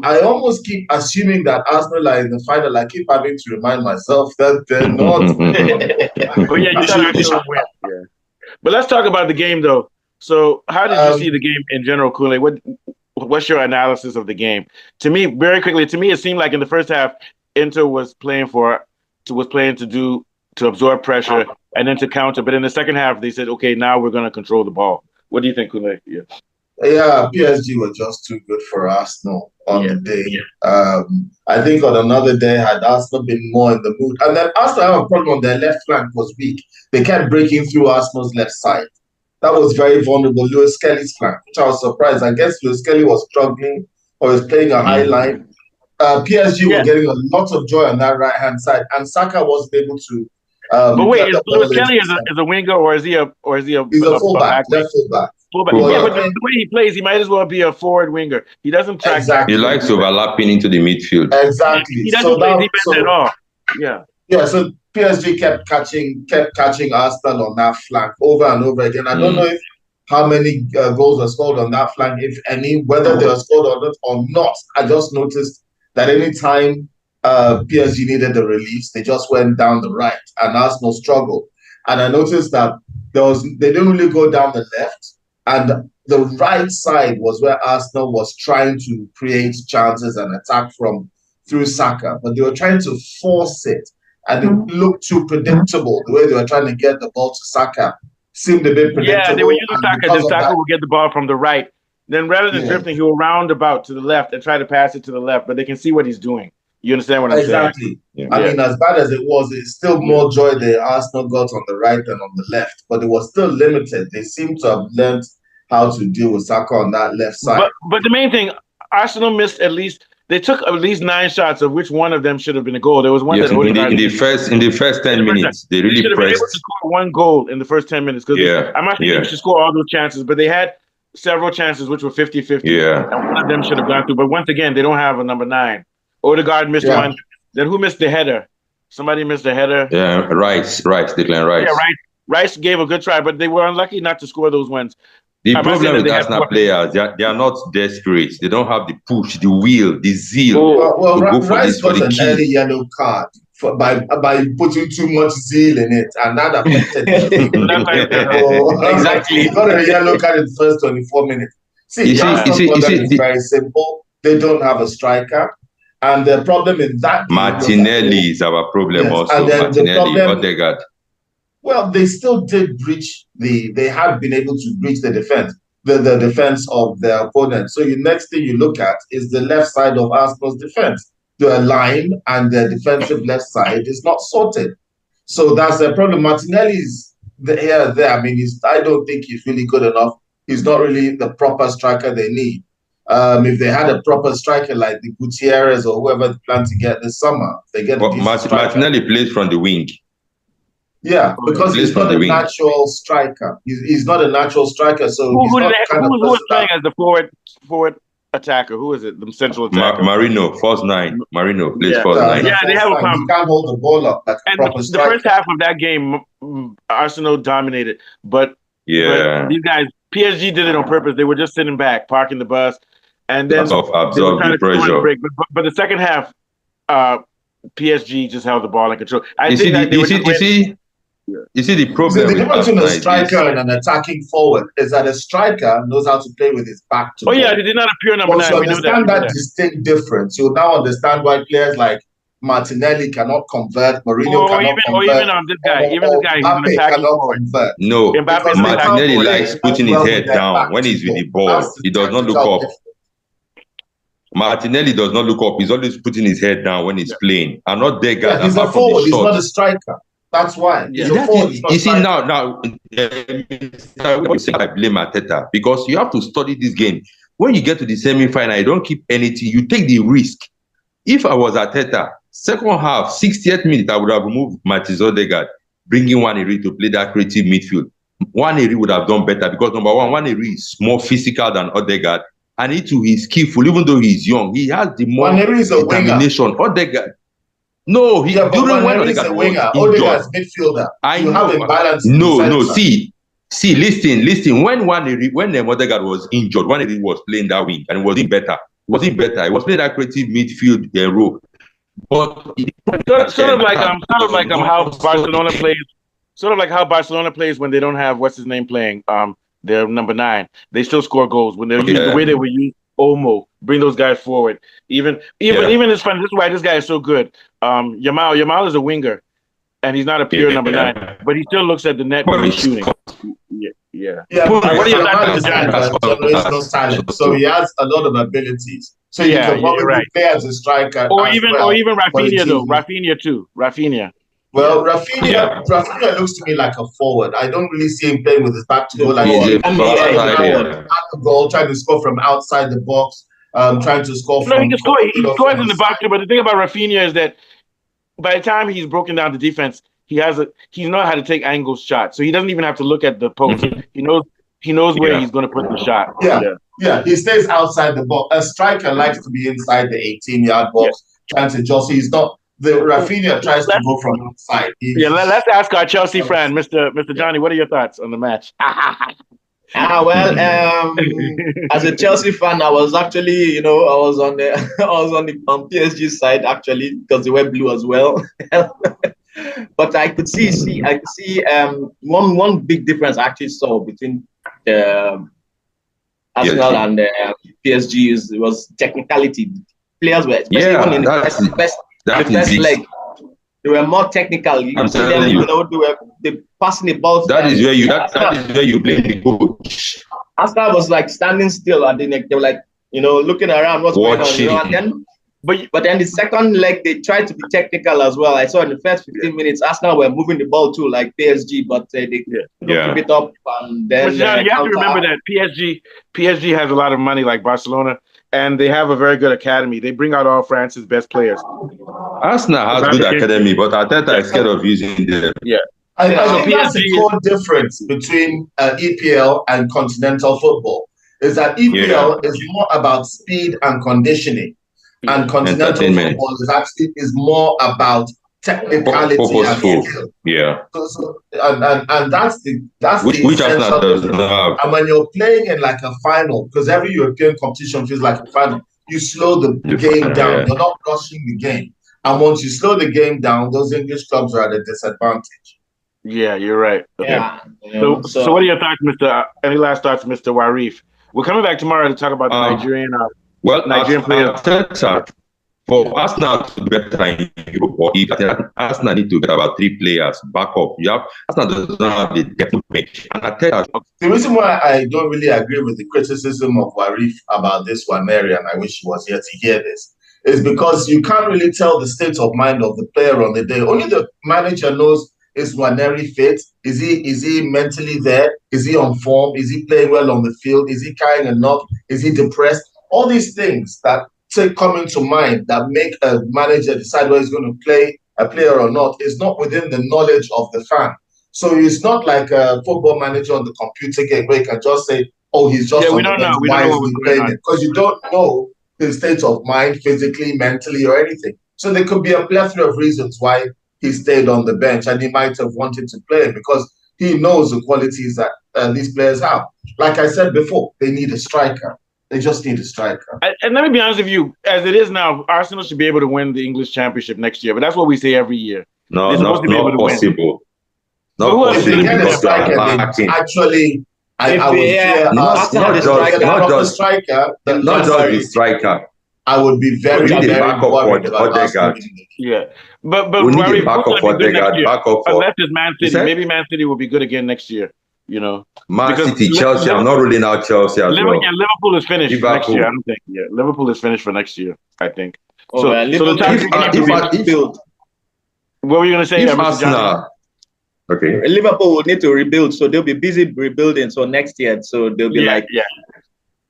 I almost keep assuming that Arsenal are in the final. I keep having to remind myself that they're not. But yeah, you thought Arsenal would win. Yeah. But let's talk about the game though. So how did you see the um, game in general, Kool-Aid? What's your analysis of the game? To me, very quickly, to me it seemed like in the first half, Inter was playing to absorb pressure and then to counter. But in the second half, they said, okay, now we're gonna control the ball. What do you think, Kool-Aid? Yeah. yeah, PSG were just too good for Arsenal on Yeah. the day. I think on another day, had Arsenal been more in the mood, and then Arsenal have a problem on their left flank was weak. They kept breaking through Arsenal's left side. That was very vulnerable. Lewis Kelly's flank, which I was surprised. I guess Lewis Kelly was struggling or was playing a high line. PSG were Yeah. getting a lot of joy on that right hand side, and Saka wasn't able to But wait, get is the Lewis ball into Kelly the is center. a winger or is he He's a a fullback, back wing? left fullback. Fullback. Well, Yeah, I but Fullback. the mean, way he plays, he might as well be a forward winger. He doesn't track back. He exactly, likes overlapping into the midfield. exactly. He So doesn't play now, defense at all. Yeah. yeah, so PSG kept catching Arsenal on that flank over and over again. I don't know Mm. if how many goals were scored on that flank, if any, whether they were scored or not. I just noticed that anytime PSG needed the release, they just went down the right, and Arsenal struggled. And I noticed that they didn't really go down the left, and the right side was where Arsenal was trying to create chances and attack from through Saka, but they were trying to force it, and it looked too predictable. The way they were trying to get the ball to Saka seemed a bit Yeah, they were predictable, using and Saka. because Then of Saka that, will get the ball from the right. Then rather than yeah, drifting, he will round about to the left and try to pass it to the left, but they can see what he's doing. You understand what I'm saying? exactly. Yeah. I Yeah. mean, as bad as it was, it's still Yeah. more joy the Arsenal got on the right than on the left, but it was still limited. They seem to have learned how to deal with Saka on that left side. But the main thing, Arsenal missed at least they took at least 9 shots, of which one of them should have been a goal. There was one Yes, that Odegaard in the first in 10 the first time. minutes, they They really should have been able to pressed. score one goal in the first 10 minutes because Yeah, I'm not saying they yeah, should score all those chances, but they had several chances which were 50-50, yeah. and one of them should have gone through. But once again, they don't have a number 9. Odegaard missed Yeah, one. Then who missed the header? Somebody missed the header. Yeah, Declan Yeah, Rice. Rice gave a good try, but they were unlucky not to score those ones. The I'm not saying problem that with they had Arsenal more. players, they are not desperate. They don't have the push, the will, the zeal Oh, well, to go for Rice this for got the an early kill. yellow card by putting too much zeal in it, and that affected the game. that's why So, exactly. he got a yellow card in the first 24 minutes. See, You the see, you Yeah. Arsenal see, you problem see, is very simple. They don't have a striker. And the problem in that game was that Martinelli is our problem yes, and also. then the Martinelli, problem, Odegaard. well, they still did breach they had been able to breach the defense of their opponent. So the next thing you look at is the left side of Arsenal's defense. Their line and their defensive left side is not sorted. So that's the problem. Martinelli's there. I mean, I don't think he's really good enough. He's not really the proper striker they need. If they had a proper striker like the Gutierrez or whoever they plan to get this summer, they get a But decent striker. Martinelli plays from the wing. Yeah, because Plays he's from not the a wing. natural striker. He's not a natural striker, so Who he's who, did not they, kind of who was person playing that. as the forward attacker? Who is it? The central attacker. Marino, false 9. Marino plays Yeah. false Yeah, 9. Yeah, they have a he problem. can't hold the ball up like a And proper the striker. first half of that game, Arsenal dominated, but Yeah. these guys, PSG did it on purpose. They were just sitting back, parking the bus, and then Absorb they were trying the to come on the pressure. break. But the second half, PSG just held the ball in control. I You think see, that they were just waiting. you see the So problem the with difference between Arsenal a is striker this. and an attacking forward is that a striker knows how to play with his back to Oh yeah, goal. they did not a pure number Once 9. you We knew that. understand that distinct difference, you'll now understand why players like Martinelli cannot convert, Mourinho Or cannot even convert, this guy, he's an Mbappe attacking cannot forward. convert. No, Mbappe Because is an they attacking can't Martinelli forward. play likes as putting his well with head their down back when to he's with goal. the ball. That's the He does not look tactical up. difference. Martinelli does not look up. He's always putting his head down when he's playing. And not Odegaard, Yeah, he's a apart from the forward. He's not a shots. striker. That's why. He's a That forward. is, He's not a you see striker. now, I blame Arteta because you have to study this game. When you get to the semi-final, you don't keep anything. You take the risk. If I was Arteta, second half, 60th minute, I would have removed Martins Odegaard, bringing Waneri to play that creative midfield. Waneri would have done better because number one, Waneri is more physical than Odegaard, and he too is skillful. Even though he's young, he has the more Waneri is a winger. determination. Odegaard. No, he Yeah, but during when Waneri is a Odegaard winger. was injured. Odegaard is midfielder. I You know. have imbalance in the No. center. See, listen. When Odegaard was injured, Waneri was playing that wing and was doing better. was it better? It was playing that creative midfield role. But sort of like how Barcelona plays. Sort of like how Barcelona plays when they don't have what's his name playing. Their number 9. They still score goals when they're used the way they were used. Olmo, bring those guys forward. Even it's funny. This is why this guy is so good. Yamal is a winger, and he's not a pure number 9, but he still looks at the net when he's shooting. Yeah. What are your thoughts on generational talent? So he has a lot of abilities. So you can probably play as a striker, or even Rafinha though. Rafinha too. Rafinha. Well, Rafinha looks to me like a forward. I don't really see him playing with his back to goal like a goal, trying to score from outside the box, trying to score from. No, he can score. He scores in the box too. But the thing about Rafinha is that by the time he's broken down the defense, he knows how to take angle shots. So he doesn't even have to look at the post. He knows where he's going to put the shot. Yeah. He stays outside the box. A striker likes to be inside the 18-yard box, trying to just. He's not. The Rafinha tries to go from outside. Let's ask our Chelsea friend, Mr. Johnny. What are your thoughts on the match? As a Chelsea fan, I was actually, I was on the PSG side actually because they were blue as well. But I could see one big difference I actually saw between Arsenal and PSG was technicality. Players were especially in the first leg. They were more technical. You see them, they passing the ball. That is where you blame the coach. Arsenal was like standing still, and then they were like, looking around what's watching. Going on. And then, but then the second leg they tried to be technical as well. I saw in the first 15 minutes, Arsenal were moving the ball too, like PSG, but they keep it up. And then you have to remember that PSG has a lot of money, like Barcelona. And they have a very good academy. They bring out all France's best players. Arsenal has good academy, but Arteta is scared of using them. Yeah. I think that's the core difference between EPL and continental football, is that EPL is more about speed and conditioning, and continental football is more about technicality and skill. Yeah. And that's the which Arsenal does not have. And when you're playing in like a final, because every European competition feels like a final, you slow the game down. You're not rushing the game. And once you slow the game down, those English clubs are at a disadvantage. Yeah, you're right. Okay. Yeah. So what are your thoughts, any last thoughts, Mr. Warif? We're coming back tomorrow to talk about the Nigerian players. For Arsenal to be better in Europe, or if Arsenal need to get about 3 players back up, Arsenal does not have the depth bench. The reason why I don't really agree with the criticism of Warif about this one, Mary, and I wish he was here to hear this, is because you can't really tell the state of mind of the player on the day. Only the manager knows, is Nwaneri fit? Is he mentally there? Is he on form? Is he playing well on the field? Is he carrying a knock? Is he depressed? All these things that come into mind that make a manager decide whether he's going to play a player or not is not within the knowledge of the fan. So it's not like a football manager on the computer game where you can just say, "Oh, he's just we don't know. We don't know what's going on," because you don't know his state of mind, physically, mentally, or anything. So there could be a plethora of reasons why he stayed on the bench, and he might have wanted to play because he knows the qualities that these players have. Like I said before, they need a striker. They just need a striker. And let me be honest with you, as it is now, Arsenal should be able to win the English Championship next year. But that's what we say every year. No, not possible. Not possible. If they get a striker, actually, I would fear not just the striker. I would be very, very worried about Odegaard. Yeah, but we need a backup for Odegaard. Unless it's Man City, maybe Man City will be good again next year. Man City, Chelsea. I'm not ruling out Chelsea as well. Yeah, Liverpool is finished for next year. I don't think. Yeah, Liverpool is finished for next year. I think. What were you going to say, Mr. Johnson? Okay. Liverpool will need to rebuild, so they'll be busy rebuilding. So next year, so they'll be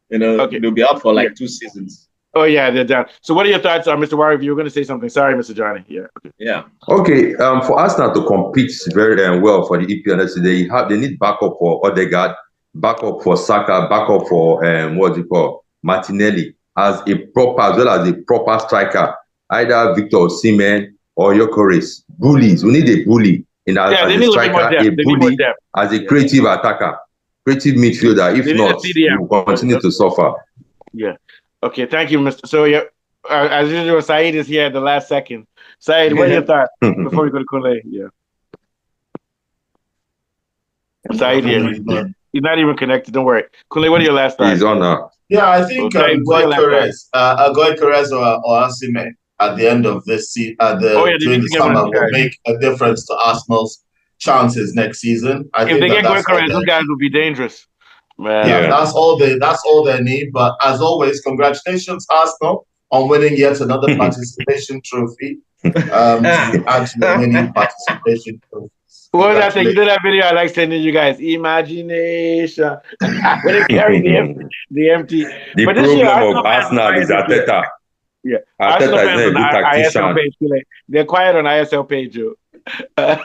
they'll be out for like 2 seasons. Oh yeah, they're down. So what are your thoughts on Mr. Warif? You were going to say something. Sorry, Mr. Johnny. Yeah. Okay. For Arsenal to compete very well for the EPL, they need backup for Odegaard, backup for Saka, backup for Martinelli as well as a proper striker, either Victor Osimhen or Gyökeres. Bullies. We need a bully as a striker, a bully as a creative attacker, creative midfielder. If not, we will continue to suffer. Yeah. Okay, thank you, Mr. So, yeah, as usual, Saeed is here at the last second. Saeed, what are your thoughts before we go to Kule? Yeah. Saeed here. He's not even connected. Don't worry. Kule, what are your last thoughts? He's on now. Yeah, I think Saeed, what are your last thoughts? Goy Perez or Asime at the end of this season, during the summer, will make a difference to Arsenal's chances next season. I If think they get Goy that's Perez, those guys will be dangerous. Man. Yeah, that's all they need. But as always, congratulations, Arsenal, on winning yet another participation trophy. To add to the many participation trophies. What was that thing? You did that video I like sending you guys. Imagination. When they carry the empty. The but problem of Arsenal is Arteta. Yeah. Arteta is a good tactician. ISL page, they're quiet on ISL page, Joe. All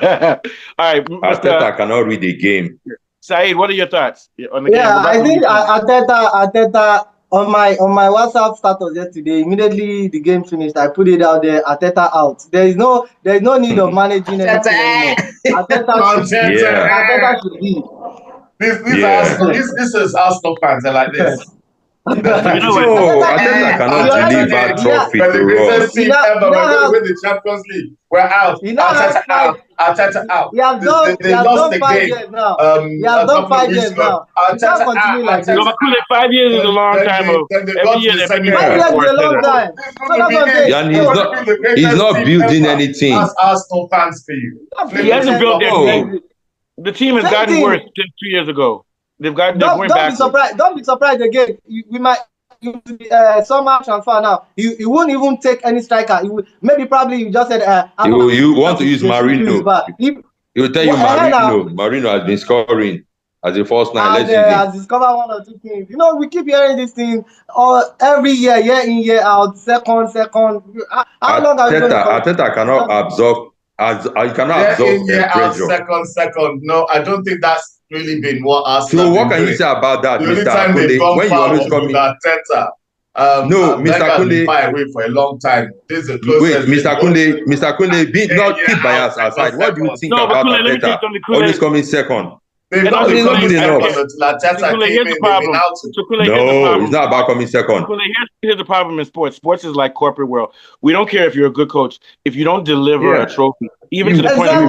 right. Arteta cannot read the game. Saeed, what are your thoughts on the game? I think Arteta on my WhatsApp status yesterday, immediately the game finished, I put it out there, Arteta out. There's no need of managing anything anymore. Arteta should be. This is Arsenal fans. They're like this. Arteta cannot deliver trophy to us. We're the Champions League. We're out. Arteta out. He has done 5 years now. He has done 5 years now. Arteta continue like this. 5 years is a long time. Every year they 5 years is a long time. And he's not building anything. That's Arsenal fans for you. He hasn't built anything. The team has gotten worse since 2 years ago. They're going back. Don't be surprised again. We might somehow transfer now. You won't even take any striker. Probably you just said you want to use Marino. He will tell you Marino has been scoring as a first nine. Has discovered 1 or 2 things. We keep hearing this thing every year in, year out. Second. How long are we going to Arteta cannot absorb pressure. Second. No, I don't think that's really been what Arsenal. So what can you say about that, Mr. Akunle? When you always come in, Arteta, no, Mr. Akunle, far away for a long time. This is the wait, Mr. Akunle, not keep bias aside. What do you think about Arteta? Always coming second. They've not been coming second until Arteta came in. No, it's not about coming second. Here's the problem in sports. Sports is like corporate world. We don't care if you're a good coach. If you don't deliver a trophy, even to the point of you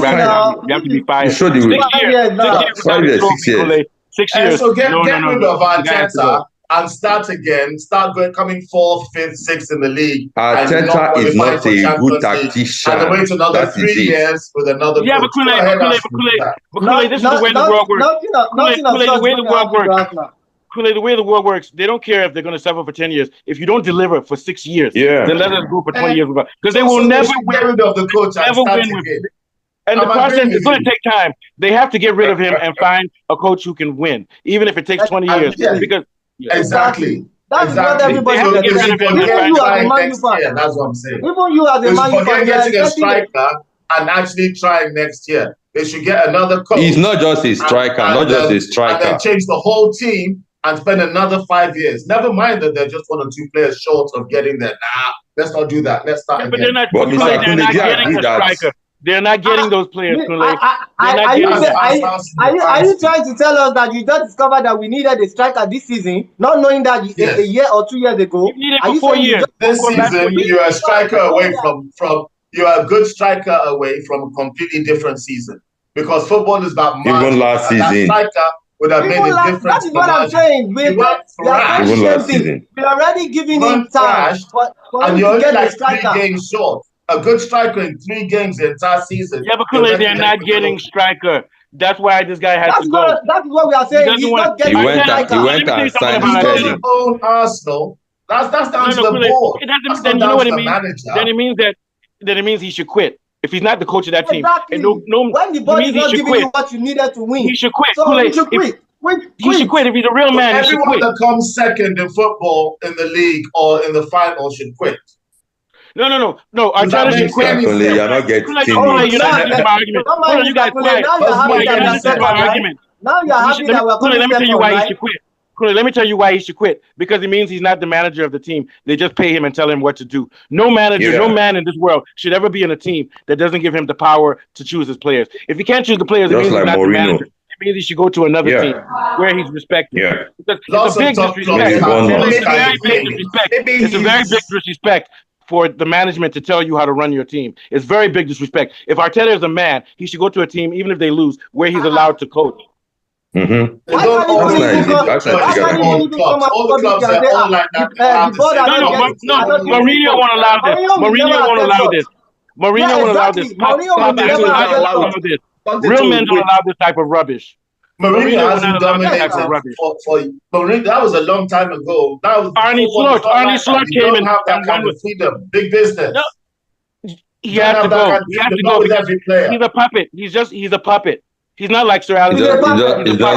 have to be fired. 6 years. 6 years. So get rid of Arteta and start again. Coming 4th, 5th, 6th in the league. Arteta is not a good tactician. And wait another 3 years with another. Yeah, but Kule, this is the way the world works. The way the world works, they don't care if they're going to suffer for 10 years. If you don't deliver for 6 years, then let us go for 20 years. Because they will never get rid of the coach and start again. And the process is going to take time. They have to get rid of him and find a coach who can win, even if it takes 20 years. Because exactly. That's what everybody Even you as a Man U fan. That's what I'm saying. Even you as a Man U fan, getting a striker and actually trying next year. They should get another coach. He's not just a striker, And then change the whole team and spend another 5 years. Never mind that they're just 1 or 2 players short of getting there. Let's not do that. Let's start again. But they're not getting a striker. They're not getting those players. Are you trying to tell us that you just discovered that we needed a striker this season, not knowing that a year or 2 years ago? You needed for 4 years. This season, you're a striker away from you're a good striker away from a completely different season. Because football is about margin. Even last season. That striker would have made a difference. That is what I'm saying. We're already giving him time. And you're only like 3 games short. A good striker in 3 games the entire season. Yeah, but Kule, they're not getting striker. That's why this guy has to go. That's what we are saying. He's not getting striker. He went and signed Sterling. Own Arsenal. That's down to the board. Then you know what it means. Then it means he should quit. If he's not the coach of that team, when the board is not giving you what you needed to win, he should quit. So he should quit. He should quit. If he's a real man, he should quit. Everyone that comes second in football in the league or in the final should quit. No. Arteta should quit. You're not getting you guys quiet. Now you're happy that we're let me tell you why he should quit. Let me tell you why he should quit. Because it means he's not the manager of the team. They just pay him and tell him what to do. No manager, no man in this world should ever be in a team that doesn't give him the power to choose his players. If he can't choose the players, it means he's not the manager. to me he should go to another team where he's respected. Yeah. Because it's a big disrespect. It's a very big disrespect for the management to tell you how to run your team. It's very big disrespect. If Arteta is a man, he should go to a team, even if they lose, where he's allowed to coach. Mm-hmm. All the clubs are all like that. No, Mourinho won't allow this. Mourinho won't allow this. Mourinho won't allow this. Real men don't allow this type of rubbish. Mourinho hasn't dominated for Mourinho. That was a long time ago. That was Arnie Slot came and have that kind of freedom. Big business. No, he has to go. He has to go because he's a puppet. He's a puppet. He's not like Sir Alex. He does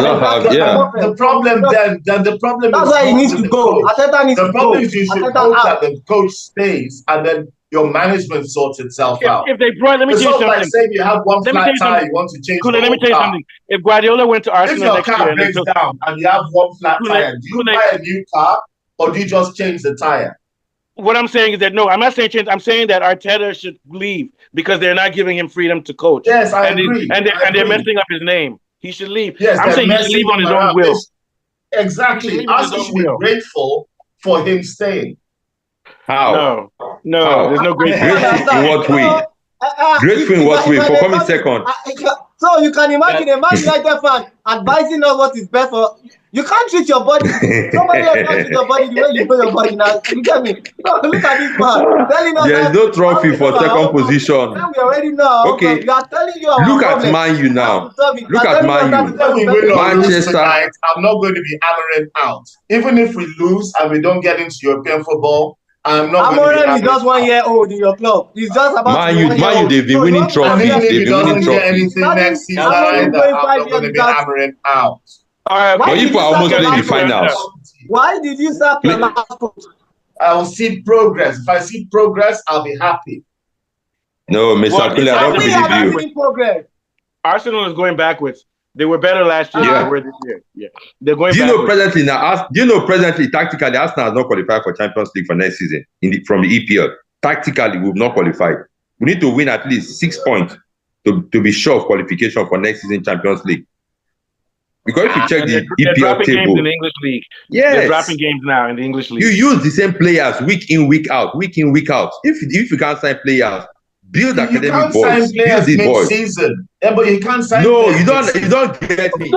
not have, The problem then the problem that's is why he needs to go. Arteta needs to go. The problem is you should hope that the coach stays and then your management sorts itself out. If they brought, let me tell you something. Like saying you have one flat tire, you want to change. Let me tell you something. If Guardiola went to Arsenal next year, if your car breaks down and you have one flat tire, do you buy a new car or do you just change the tire? What I'm saying is that no, I'm not saying change. I'm saying that Arteta should leave because they're not giving him freedom to coach. Yes, I agree. They're messing up his name. He should leave. Yes, I'm saying he should leave on his own will. Exactly. Arsenal should be grateful for him staying. How? No, there's no grateful. In what way? Grateful in what way? For coming second. So you can imagine a Man United fan advising us what is best for. You can't treat your body. Somebody else can't treat your body the way you do your body now. You get me? No, look at this man telling us. There's no trophy for second position. We already know. Okay. We are telling you. Look at Man U now. Look at Man U. Manchester. I'm not going to be hammering out. Even if we lose and we don't get into European football, I'm not going to be is just 1 year old in your club. He's just about Man U, they've been winning trophies. They've been winning trophies. Anything next season either, I'm not going to be hammering out. But if we almost playing the finals. Why did you start your last coach? I will see progress. If I see progress, I'll be happy. No, Mr. Kule, I don't believe you. Arsenal is going backwards. They were better last year than they were this year. Yeah, they're going. Do you know presently tactically Arsenal has not qualified for Champions League for next season from the EPL. Tactically, we've not qualified. We need to win at least 6 points to be sure of qualification for next season Champions League. Because if you check the EPL table, games in the English league. Yes, they're dropping games now in the English league. You use the same players week in, week out. If you can't sign players, build academic boys. Build these boys. Yeah, but you can't sign. No, you don't get me. You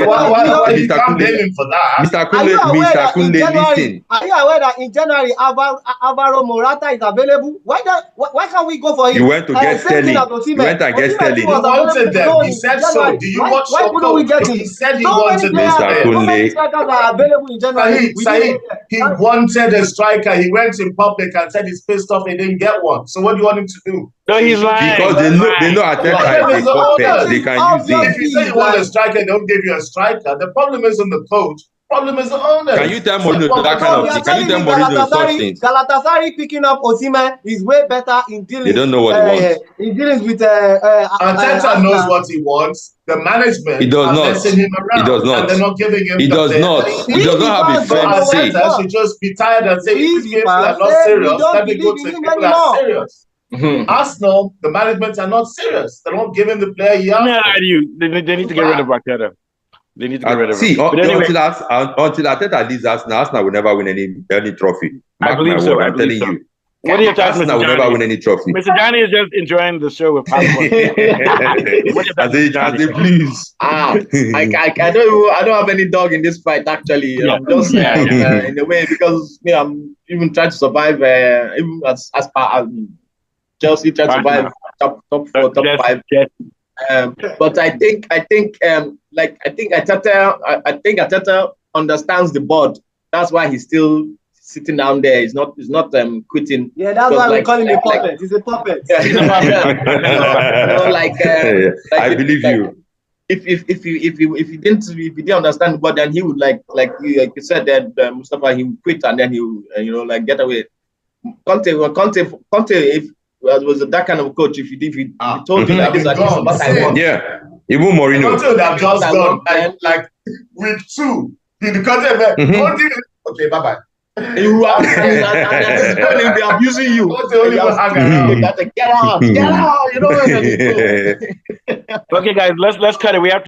can't blame him for that. Mr. Kunle, listen. Are you aware that in January Alvaro Morata is available? Why can't we go for him? You went to get Sterling. You went and get Sterling. He wanted them. He said so. Do you watch why couldn't we get him? He said he wanted Mr. Kunle. Are available in January. Saeed, he wanted a striker. He went in public and said he's pissed off he didn't get one. So what do you want him to do? No, he's lying. Because they know Arteta is a puppet. They can use it. If you say you want a striker, they don't give you a striker. The problem isn't the coach. Problem is the owner. Can you tell Mourinho that kind of thing? Can you tell Mourinho such things? Galatasaray picking up Osimhen is way better in dealing. They don't know what he wants. In dealing with Arteta knows what he wants. The management he does not. Him around, he does not. And they're not giving him. He does not. He does not have a firm say. Arteta should just be tired and say, "These people are not serious. Let me go to people that are serious." Arsenal, the management are not serious. They're not giving the player he has. No, they need to get rid of Arteta. They need to get rid of him. See, until Arteta leaves Arsenal will never win any trophy. I believe so. I'm telling you. What are your thoughts, Arsenal will never win any trophy. Mr. Johnny is just enjoying the show with popcorn. As they please. I don't have any dog in this fight actually. Yeah. I'm just in a way because I'm even trying to survive. Even as far as Chelsea trying to survive top 4, top 5. But I think Arteta understands the board. That's why he's still sitting down there. He's not quitting. Yeah, that's why we call him a puppet. He's a puppet. Yeah, he's a puppet. I believe you. If he didn't understand the board, then he would like you said that Mustafa, he would quit and then he would get away. Conte if was that kind of coach, if he told you like this, this is what I want. Yeah, even Mourinho. Conte would have just gone like week 2. Okay, bye bye. You are and be abusing you. Get out, you know. Okay, guys, let's cut it. We have to